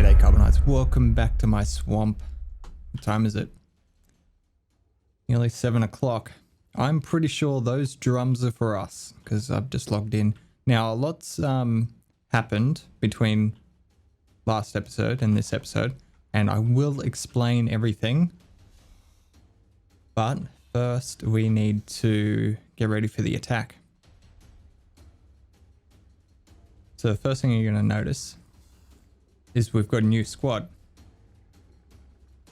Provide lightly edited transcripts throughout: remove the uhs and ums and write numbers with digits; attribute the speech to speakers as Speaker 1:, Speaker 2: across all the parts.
Speaker 1: G'day Carbonites, welcome back to my swamp. What time is it? Nearly 7 o'clock. I'm pretty sure those drums are for us because I've just logged in. Now lots happened between last episode and this episode, and I will explain everything. But first we need to get ready for the attack. So the first thing you're going to notice is we've got a new squad.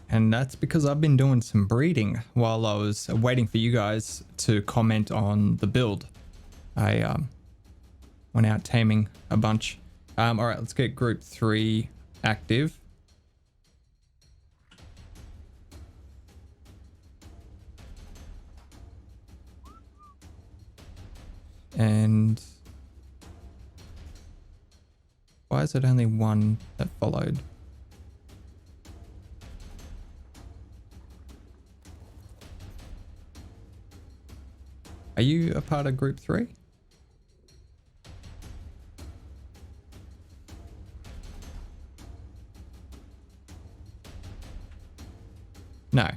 Speaker 1: And that's because I've been doing some breeding while I was waiting for you guys to comment on the build. I went out taming a bunch. All right, let's get group 3 active. And why is it only one that followed? Are you a part of group 3? No.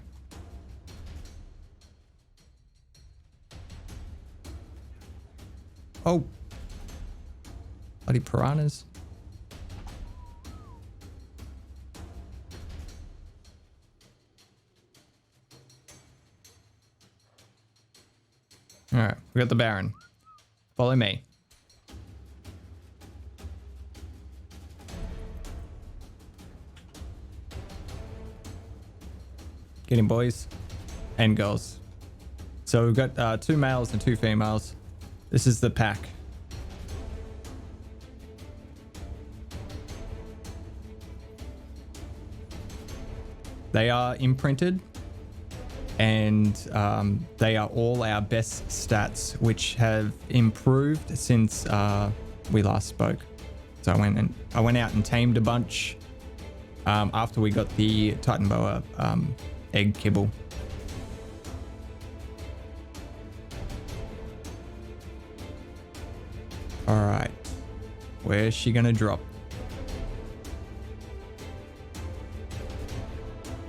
Speaker 1: Oh. Bloody piranhas. Alright, we got the Baron. Follow me. Get in, boys and girls. So we've got 2 males and 2 females. This is the pack. They are imprinted. And they are all our best stats, which have improved since we last spoke. So I went out and tamed a bunch after we got the Titan Boa egg kibble. All right, where's she gonna drop?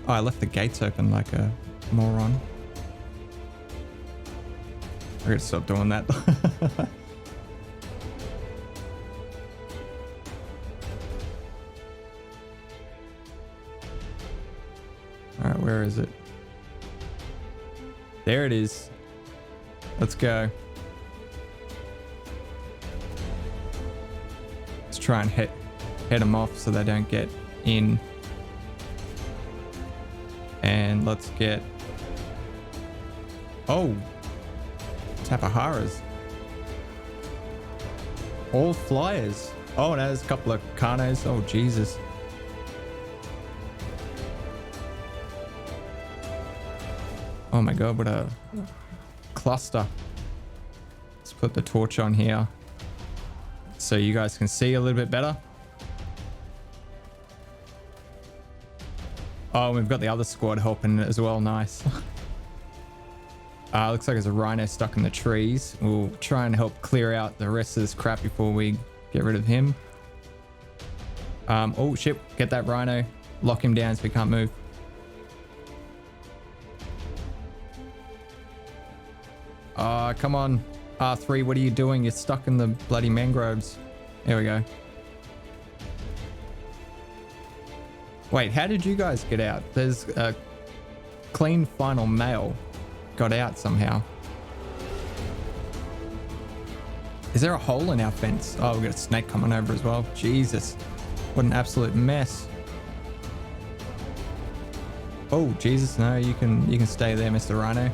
Speaker 1: Oh, I left the gates open like a moron. I gotta stop doing that. Alright, where is it? There it is. Let's go. Let's try and head them off so they don't get in. And let's get... Oh, Tapaharas. All flyers. Oh, and there's a couple of Carnos. Oh, Jesus. Oh my God, what a cluster. Let's put the torch on here so you guys can see a little bit better. Oh, we've got the other squad helping as well. Nice. Looks like there's a rhino stuck in the trees. We'll try and help clear out the rest of this crap before we get rid of him. Oh shit, get that rhino. Lock him down so he can't move. Come on. R3, what are you doing? You're stuck in the bloody mangroves. There we go. Wait, how did you guys get out? There's a clean final male. Got out somehow. Is there a hole in our fence? Oh, we've got a snake coming over as well. Jesus. What an absolute mess. Oh, Jesus. No, you can stay there, Mr. Rhino.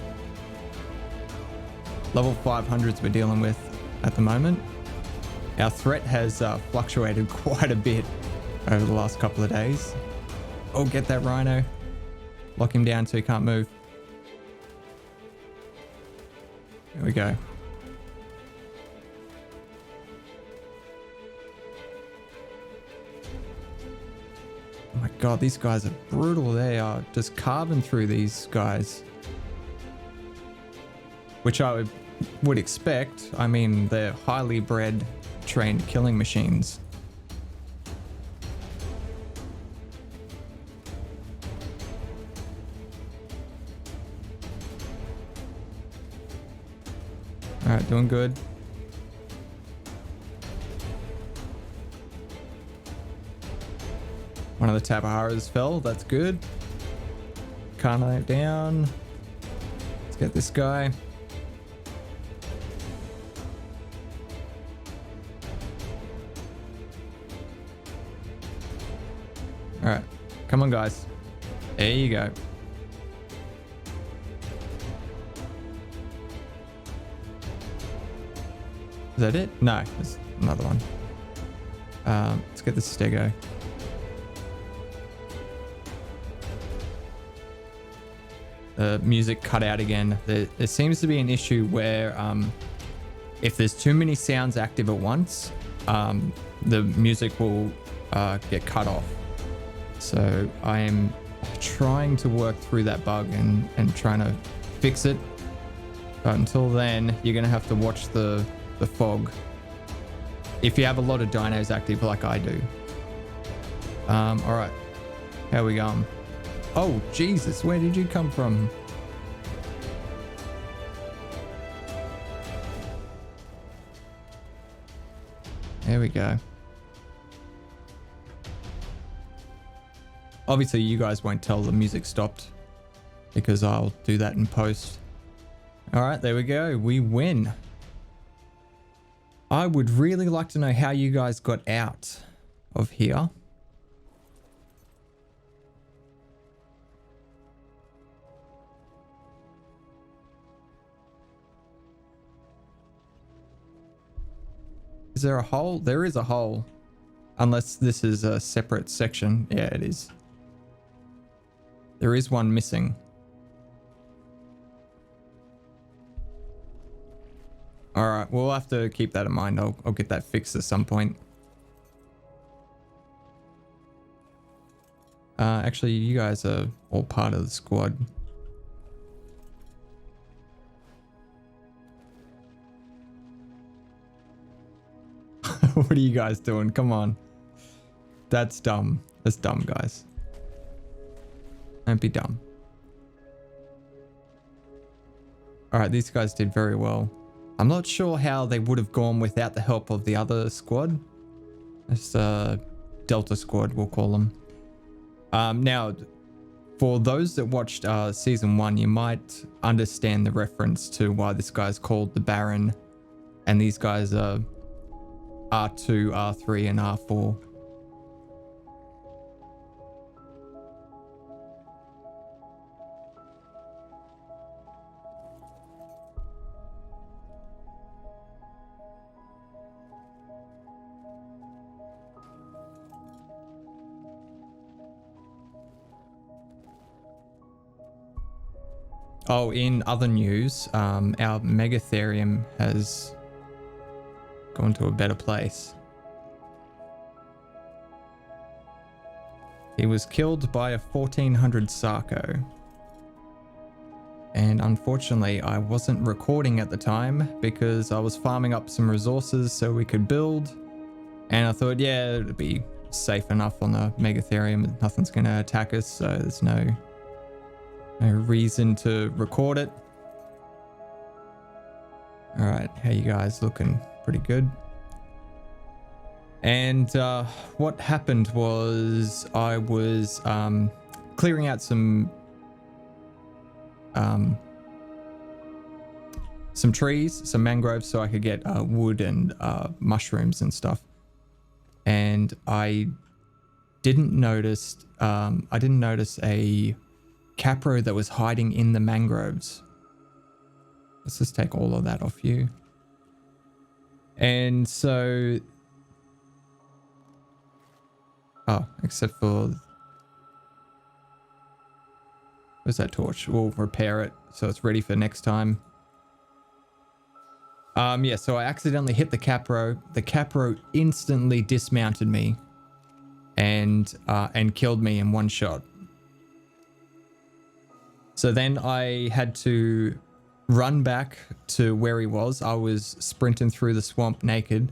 Speaker 1: Level 500s we're dealing with at the moment. Our threat has fluctuated quite a bit over the last couple of days. Oh, get that rhino. Lock him down so he can't move. There we go. Oh my God, these guys are brutal. They are just carving through these guys. Which I would expect. I mean, they're highly bred, trained killing machines. Alright, doing good. One of the Tabaharas fell. That's good. Carnate down. Let's get this guy. Alright. Come on, guys. There you go. Is that it? No, there's another one. Let's get the stego. The music cut out again. There seems to be an issue where if there's too many sounds active at once, the music will get cut off. So I am trying to work through that bug and trying to fix it. But until then, you're going to have to watch the fog if you have a lot of dinos active like I do. All right, how we going? Oh Jesus, where did you come from? There we go. Obviously you guys won't tell the music stopped because I'll do that in post. All right, there we go, we win. I would really like to know how you guys got out of here. Is there a hole? There is a hole. Unless this is a separate section. Yeah, it is. There is one missing. Alright, we'll have to keep that in mind. I'll get that fixed at some point. Actually, you guys are all part of the squad. What are you guys doing? Come on. That's dumb. That's dumb, guys. Don't be dumb. Alright, these guys did very well. I'm not sure how they would have gone without the help of the other squad. It's Delta Squad, we'll call them. Now, for those that watched Season 1, you might understand the reference to why this guy's called the Baron. And these guys are R2, R3, and R4. Oh, in other news, our Megatherium has gone to a better place. He was killed by a 1400 Sarco. And unfortunately, I wasn't recording at the time because I was farming up some resources so we could build. And I thought, yeah, it'd be safe enough on the Megatherium. Nothing's going to attack us, so there's no reason to record it. All right, how you guys looking? Pretty good. And what happened was I was clearing out some trees, some mangroves, so I could get wood and mushrooms and stuff. And I didn't notice a capro that was hiding in the mangroves. Let's just take all of that off you. And so, oh, except for, where's that torch? We'll repair it so it's ready for next time. Yeah, so I accidentally hit the capro. The capro instantly dismounted me and killed me in one shot. So then I had to run back to where he was. I was sprinting through the swamp naked,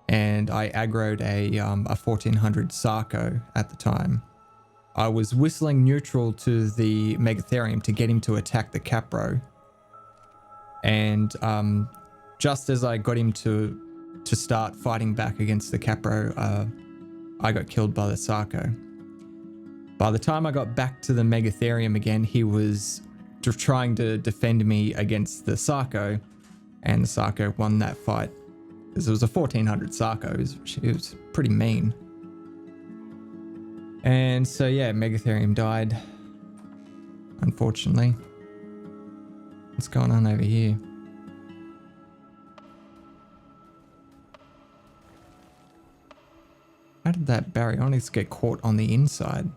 Speaker 1: and I aggroed a 1400 Sarco at the time. I was whistling neutral to the Megatherium to get him to attack the capro. And just as I got him to start fighting back against the Capro, I got killed by the Sarco. By the time I got back to the Megatherium again, he was trying to defend me against the Sarco, and the Sarco won that fight. Because it was a 1400 Sarco. It was pretty mean. And so yeah, Megatherium died, unfortunately. What's going on over here? How did that Baryonyx get caught on the inside?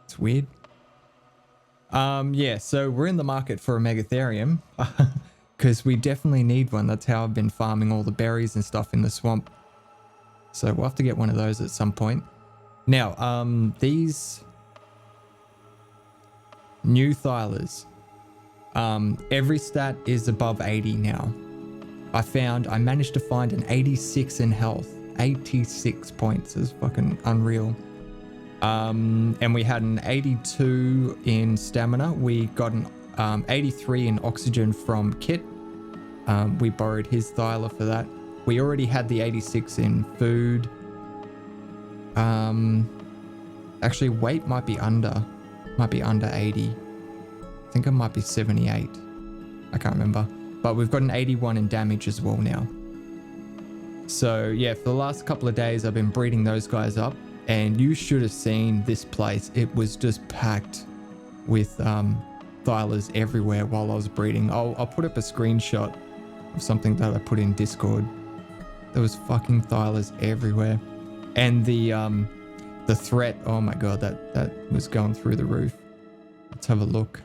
Speaker 1: It's weird. Yeah, so we're in the market for a Megatherium because we definitely need one. That's how I've been farming all the berries and stuff in the swamp. So we'll have to get one of those at some point. Now, these new Thylers, every stat is above 80 now. I managed to find an 86 in health. 86 points is fucking unreal. And we had an 82 in stamina. We got an 83 in oxygen from Kit. We borrowed his Thyler for that. We already had the 86 in food. Actually weight might be under 80. I think it might be 78. I can't remember. But we've got an 81 in damage as well now. So yeah, for the last couple of days I've been breeding those guys up, and you should have seen this place. It was just packed with Thylers everywhere while I was breeding. I'll put up a screenshot of something that I put in Discord. There was fucking Thylers everywhere. And the threat, oh my god, that was going through the roof. Let's have a look.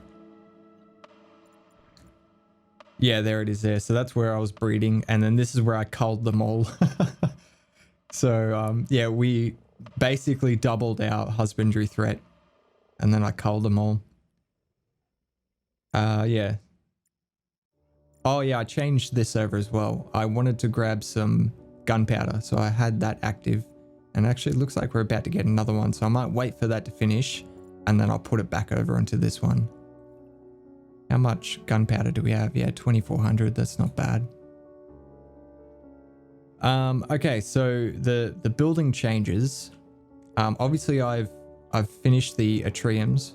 Speaker 1: Yeah, there it is there. So that's where I was breeding, and then this is where I culled them all. So yeah, we basically doubled our husbandry threat, and then I culled them all. Yeah. Oh yeah, I changed this over as well. I wanted to grab some gunpowder, so I had that active, and actually it looks like we're about to get another one, so I might wait for that to finish, and then I'll put it back over onto this one. How much gunpowder do we have? Yeah, 2400. That's not bad. Okay, so the building changes. Obviously I've finished the atriums.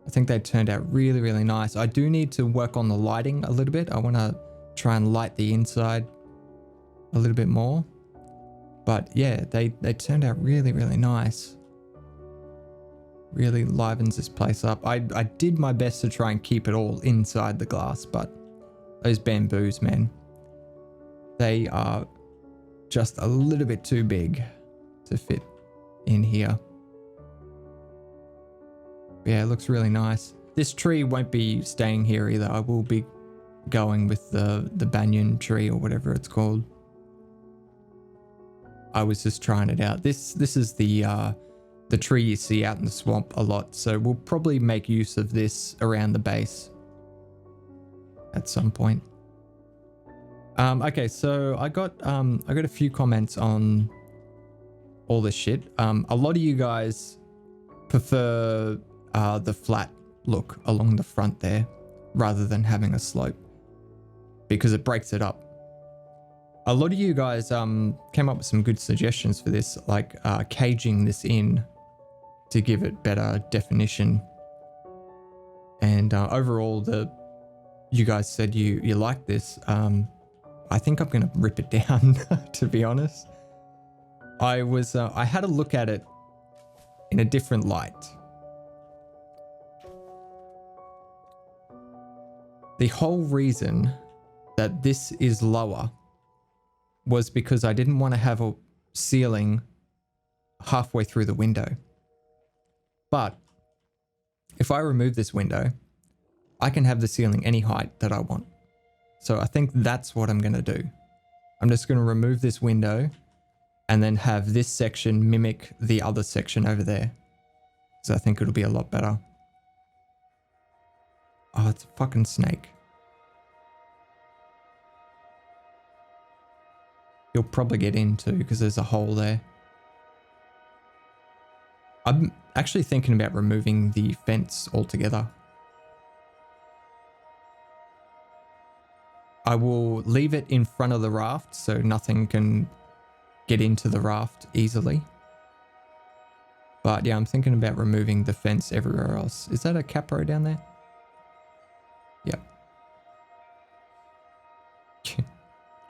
Speaker 1: I think they turned out really, really nice. I do need to work on the lighting a little bit. I want to try and light the inside a little bit more. But yeah, they turned out really, really nice. Really livens this place up. I did my best to try and keep it all inside the glass, but those bamboos, man, they are just a little bit too big to fit in here. Yeah, it looks really nice. This tree won't be staying here either. I will be going with the banyan tree or whatever it's called. I was just trying it out. This is the tree you see out in the swamp a lot, so we'll probably make use of this around the base at some point. Okay, so I got a few comments on all this shit. A lot of you guys prefer the flat look along the front there rather than having a slope because it breaks it up. A lot of you guys came up with some good suggestions for this, like caging this in to give it better definition. And overall, you guys said you like this. I think I'm gonna rip it down, to be honest. I had a look at it in a different light. The whole reason that this is lower was because I didn't want to have a ceiling halfway through the window. But if I remove this window, I can have the ceiling any height that I want. So I think that's what I'm going to do. I'm just going to remove this window and then have this section mimic the other section over there. So I think it'll be a lot better. Oh, it's a fucking snake. You'll probably get in too because there's a hole there. I'm actually thinking about removing the fence altogether. I will leave it in front of the raft so nothing can get into the raft easily. But yeah, I'm thinking about removing the fence everywhere else. Is that a capro down there? Yep.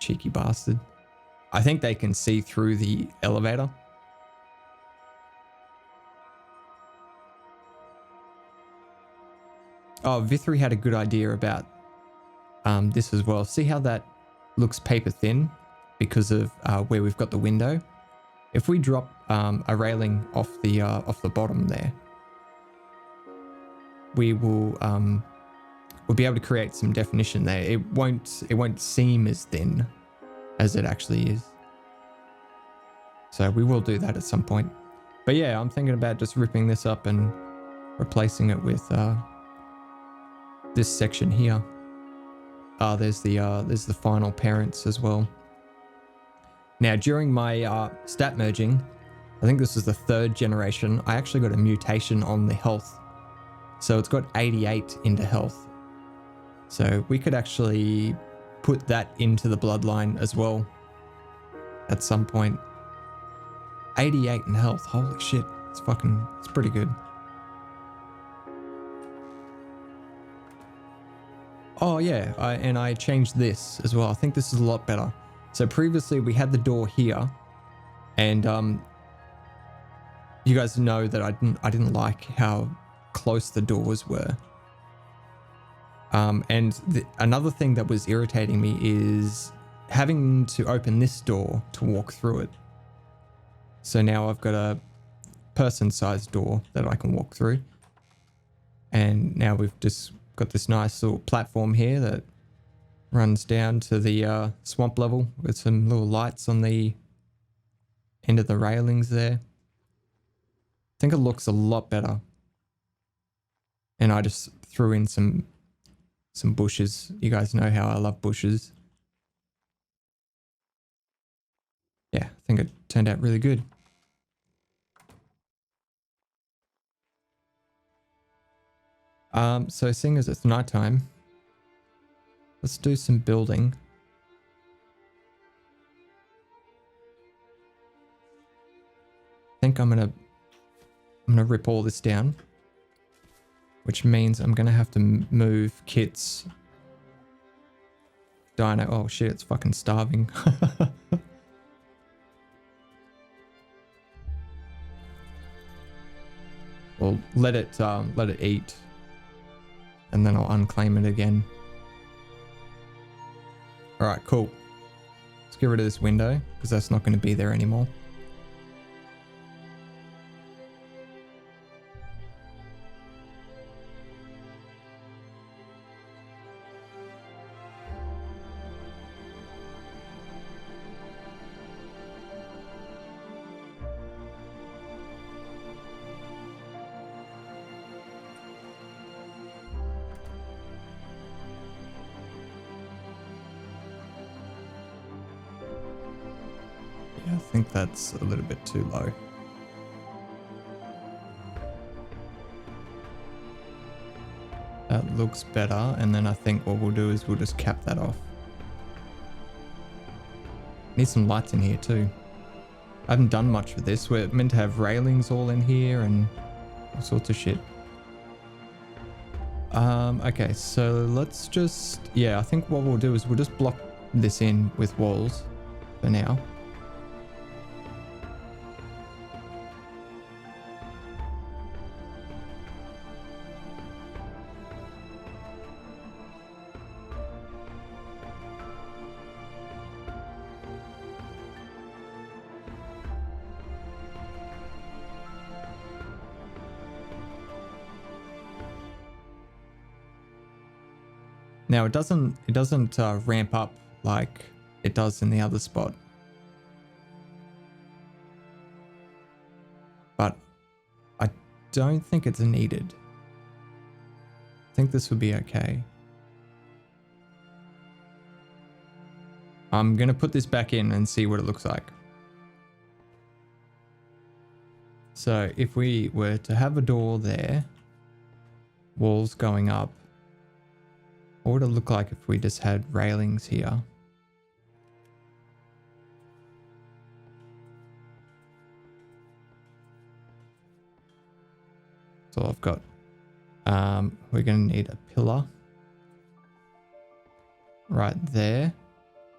Speaker 1: Cheeky bastard. I think they can see through the elevator. Oh, Vithri had a good idea about this as well. See how that looks paper thin because of where we've got the window? If we drop a railing off the bottom there, we will we'll be able to create some definition there. It won't seem as thin as it actually is. So we will do that at some point. But yeah, I'm thinking about just ripping this up and replacing it with this section here. There's the final parents as well. Now, during my stat merging, I think this is the 3rd generation, I actually got a mutation on the health. So it's got 88 into health. So we could actually put that into the bloodline as well at some point. 88 in health, holy shit, it's pretty good. Oh yeah, I changed this as well. I think this is a lot better. So previously we had the door here, and you guys know that I didn't like how close the doors were. Another thing that was irritating me is having to open this door to walk through it. So now I've got a person-sized door that I can walk through, and now we've just got this nice little platform here that runs down to the swamp level with some little lights on the end of the railings there. I think it looks a lot better. And I just threw in some bushes. You guys know how I love bushes. Yeah, I think it turned out really good. So seeing as it's nighttime, let's do some building. I think I'm gonna rip all this down, which means I'm gonna have to move Kit's dino. Oh shit, it's fucking starving. Well, let it eat, and then I'll unclaim it again. All right, cool. Let's get rid of this window because that's not going to be there anymore. I think that's a little bit too low. That looks better, and then I think what we'll do is we'll just cap that off. Need some lights in here too. I haven't done much with this. We're meant to have railings all in here and all sorts of shit. Okay, so let's just... Yeah, I think what we'll do is we'll just block this in with walls for now. Now it doesn't ramp up like it does in the other spot, but I don't think it's needed. I think this would be okay. I'm gonna put this back in and see what it looks like. So if we were to have a door there, walls going up, What would it look like if we just had railings here? That's all I've got. We're going to need a pillar right there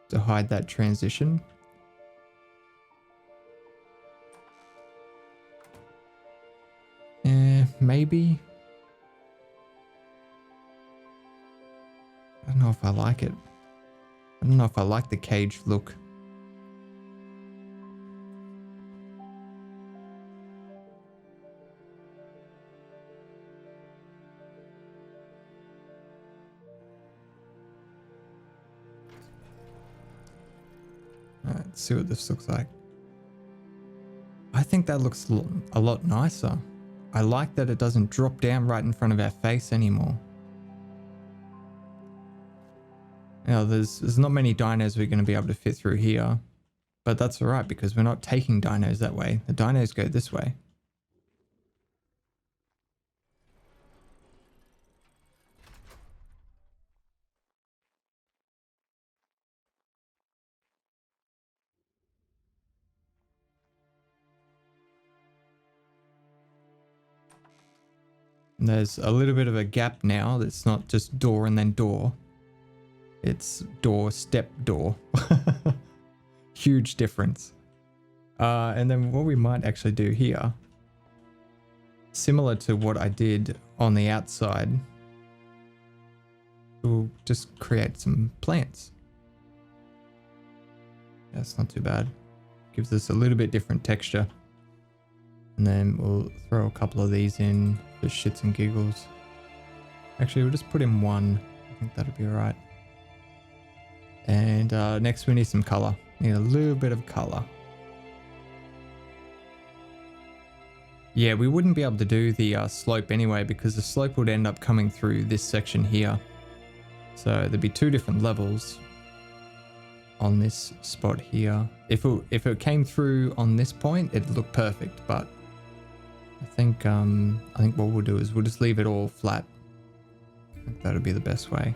Speaker 1: to hide that transition. Maybe. I don't know if I like it. I don't know if I like the cage look. Alright, let's see what this looks like. I think that looks a lot nicer. I like that it doesn't drop down right in front of our face anymore. Now, there's not many dinos we're going to be able to fit through here, but that's all right because we're not taking dinos that way. The dinos go this way. And there's a little bit of a gap now. It's not just door and then door. It's door, step, door. Huge difference. And then what we might actually do here, similar to what I did on the outside, we'll just create some plants. That's not too bad. Gives us a little bit different texture. And then we'll throw a couple of these in for shits and giggles. Actually, we'll just put in one. I think that'll be all right. And next we need some color. Need a little bit of color. Yeah, we wouldn't be able to do the slope anyway because the slope would end up coming through this section here. So there'd be two different levels on this spot here. If it came through on this point, it'd look perfect, but I think what we'll do is we'll just leave it all flat. I think that'll be the best way.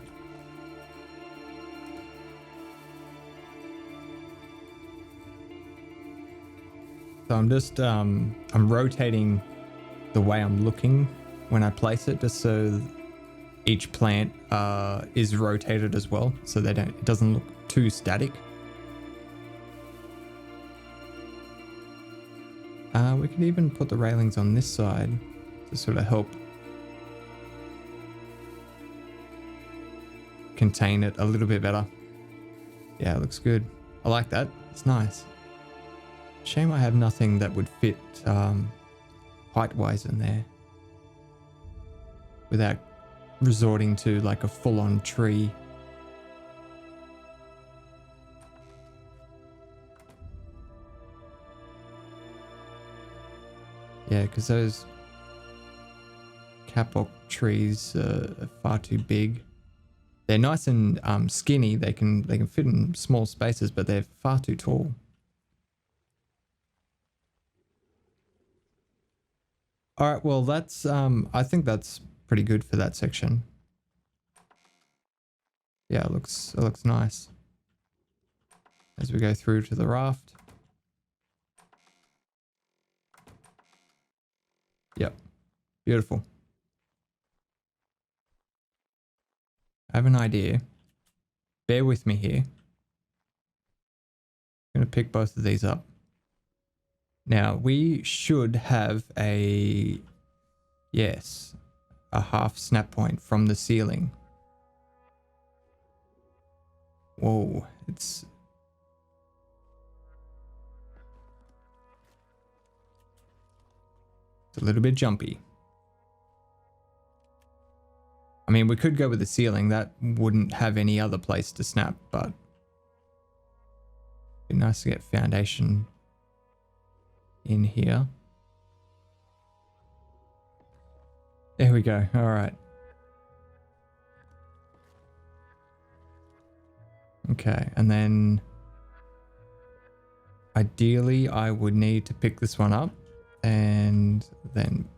Speaker 1: So I'm just I'm rotating the way I'm looking when I place it, just so each plant is rotated as well, so it doesn't look too static. We could even put the railings on this side to sort of help contain it a little bit better. Yeah, it looks good. I like that. It's nice. Shame I have nothing that would fit height-wise in there without resorting to like a full-on tree. Yeah, because those kapok trees are far too big. They're nice and skinny. They can fit in small spaces, but they're far too tall. All right, well that's I think that's pretty good for that section. Yeah, it looks nice. As we go through to the raft. Yep, beautiful. I have an idea. Bear with me here. I'm going to pick both of these up. Now, we should have a half snap point from the ceiling. Whoa, it's a little bit jumpy. I mean, we could go with the ceiling. That wouldn't have any other place to snap, but it'd be nice to get foundation in here. There we go. All right. Okay, and then ideally I would need to pick this one up and then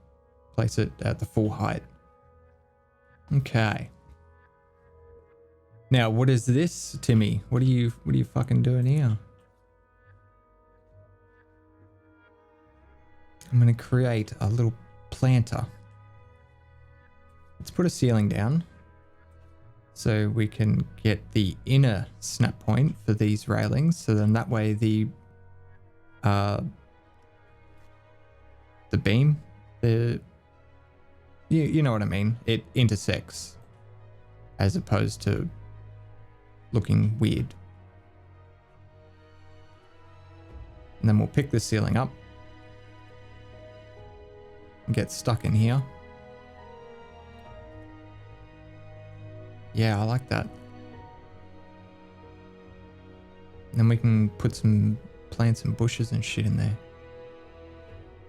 Speaker 1: place it at the full height. Okay. Now, what is this, Timmy? What are you fucking doing here? I'm going to create a little planter. Let's put a ceiling down so we can get the inner snap point for these railings. So then that way the beam, you know what I mean? It intersects as opposed to looking weird. And then we'll pick the ceiling up and get stuck in here. Yeah, I like that. And then we can put some plants and bushes and shit in there.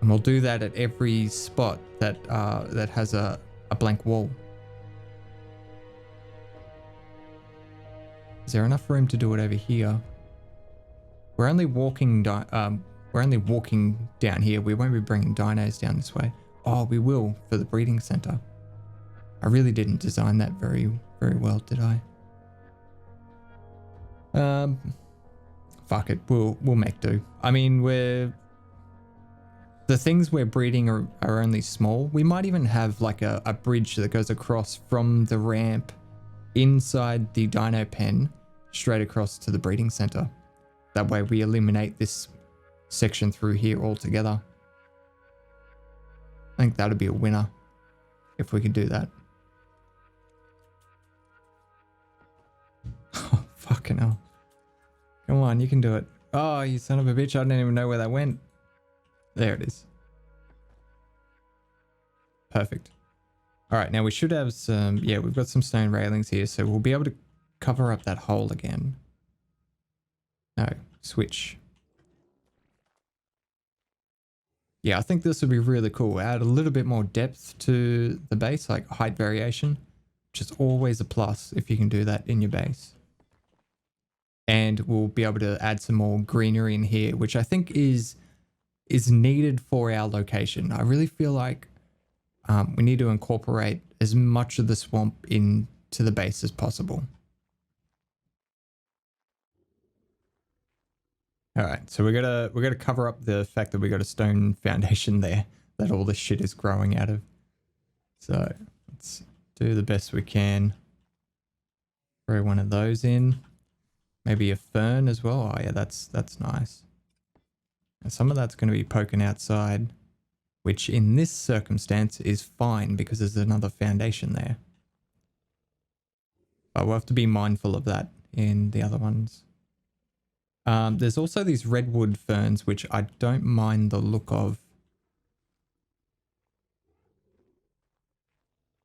Speaker 1: And we'll do that at every spot that that has a blank wall. Is there enough room to do it over here? We're only walking down here. We won't be bringing dinos down this way. Oh, we will for the breeding center. I really didn't design that very well, did I? Fuck it. We'll make do. I mean, the things we're breeding are only small. We might even have like a bridge that goes across from the ramp inside the dino pen straight across to the breeding center. That way we eliminate this section through here altogether. I think that'd be a winner if we could do that. Oh, fucking hell. Come on, you can do it. Oh, you son of a bitch. I didn't even know where that went. There it is. Perfect. All right, now we should have some, yeah, we've got some stone railings here, so we'll be able to cover up that hole again. No, switch. Yeah, I think this would be really cool. Add a little bit more depth to the base, like height variation, which is always a plus if you can do that in your base. And we'll be able to add some more greenery in here, which I think is needed for our location. I really feel like we need to incorporate as much of the swamp into the base as possible. All right, so we're gonna cover up the fact that we got a stone foundation there that all this shit is growing out of. So let's do the best we can. Throw one of those in. Maybe a fern as well. Oh yeah, that's nice. And some of that's going to be poking outside, which in this circumstance is fine because there's another foundation there. But we'll have to be mindful of that in the other ones. There's also these redwood ferns, which I don't mind the look of.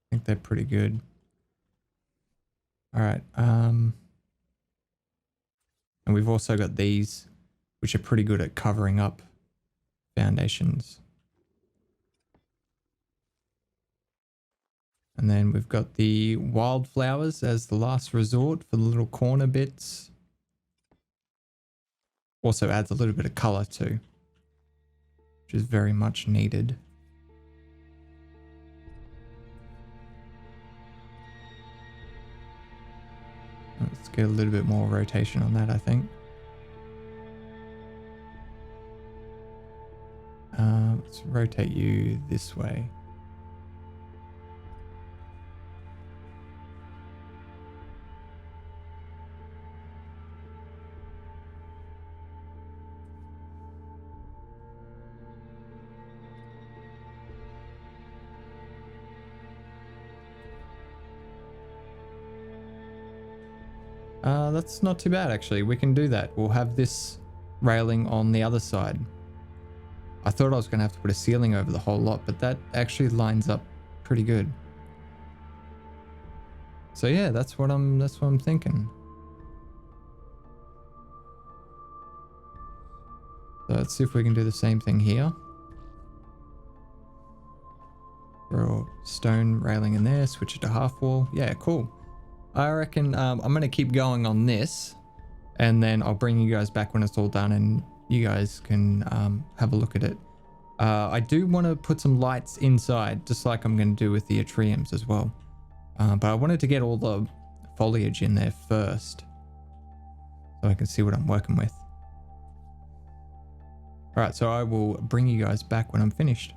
Speaker 1: I think they're pretty good. All right. And we've also got these, which are pretty good at covering up foundations. And then we've got the wildflowers as the last resort for the little corner bits. Also adds a little bit of color too, which is very much needed. Let's get a little bit more rotation on that, I think. Let's rotate you this way. That's not too bad, actually. We can do that. We'll have this railing on the other side. I thought I was going to have to put a ceiling over the whole lot, but that actually lines up pretty good. So yeah, that's what I'm thinking. So let's see if we can do the same thing here. Throw a stone railing in there, switch it to half wall. Yeah, cool. I reckon I'm going to keep going on this, and then I'll bring you guys back when it's all done and you guys can have a look at it. I do want to put some lights inside, just like I'm going to do with the atriums as well. But I wanted to get all the foliage in there first, so I can see what I'm working with. All right, so I will bring you guys back when I'm finished.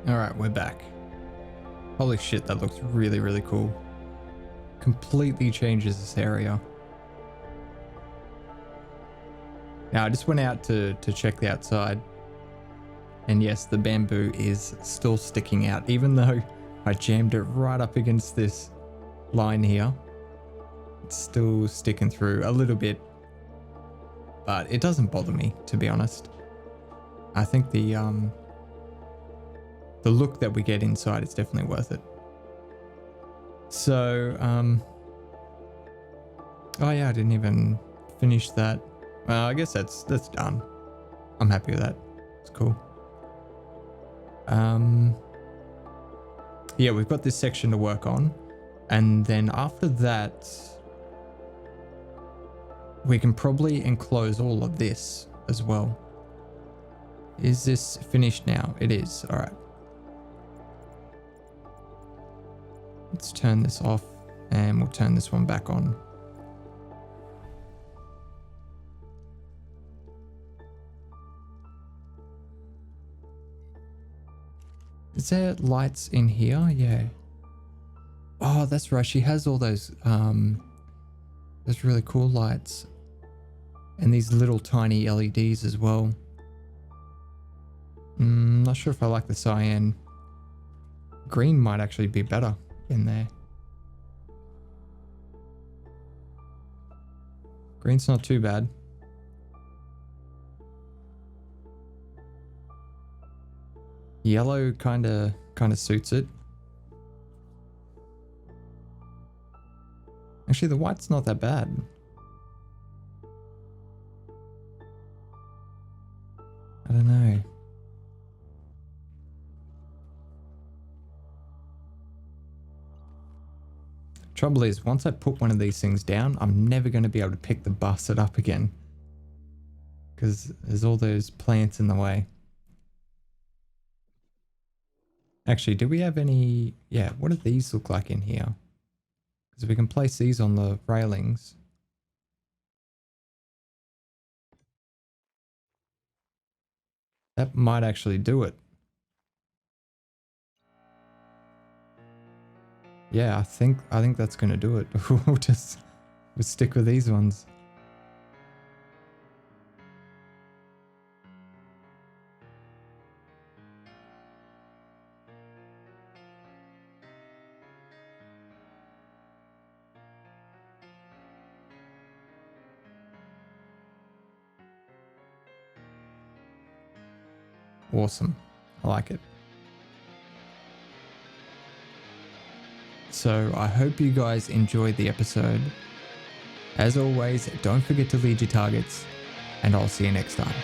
Speaker 1: Alright, we're back. Holy shit, that looks really, really cool. Completely changes this area. Now, I just went out to check the outside. And yes, the bamboo is still sticking out, even though I jammed it right up against this line here. It's still sticking through a little bit. But it doesn't bother me, to be honest. I think the look that we get inside is definitely worth it. So, oh yeah, I didn't even finish that. Well, I guess that's done. I'm happy with that. It's cool. Yeah, we've got this section to work on, and then after that, we can probably enclose all of this as well. Is this finished now? It is. All right. Let's turn this off and we'll turn this one back on. Is there lights in here? Yeah. Oh, that's right. She has all those really cool lights. And these little tiny LEDs as well. Not sure if I like the cyan. Green might actually be better in there. Green's not too bad. Yellow kind of suits it. Actually, the white's not that bad. I don't know. Trouble is, once I put one of these things down, I'm never going to be able to pick the bastard up again. Because there's all those plants in the way. Actually, do we have any... Yeah, what do these look like in here? Because we can place these on the railings. That might actually do it. Yeah, I think that's gonna do it. we'll stick with these ones. Awesome. I like it. So I hope you guys enjoyed the episode. As always, don't forget to lead your targets, and I'll see you next time.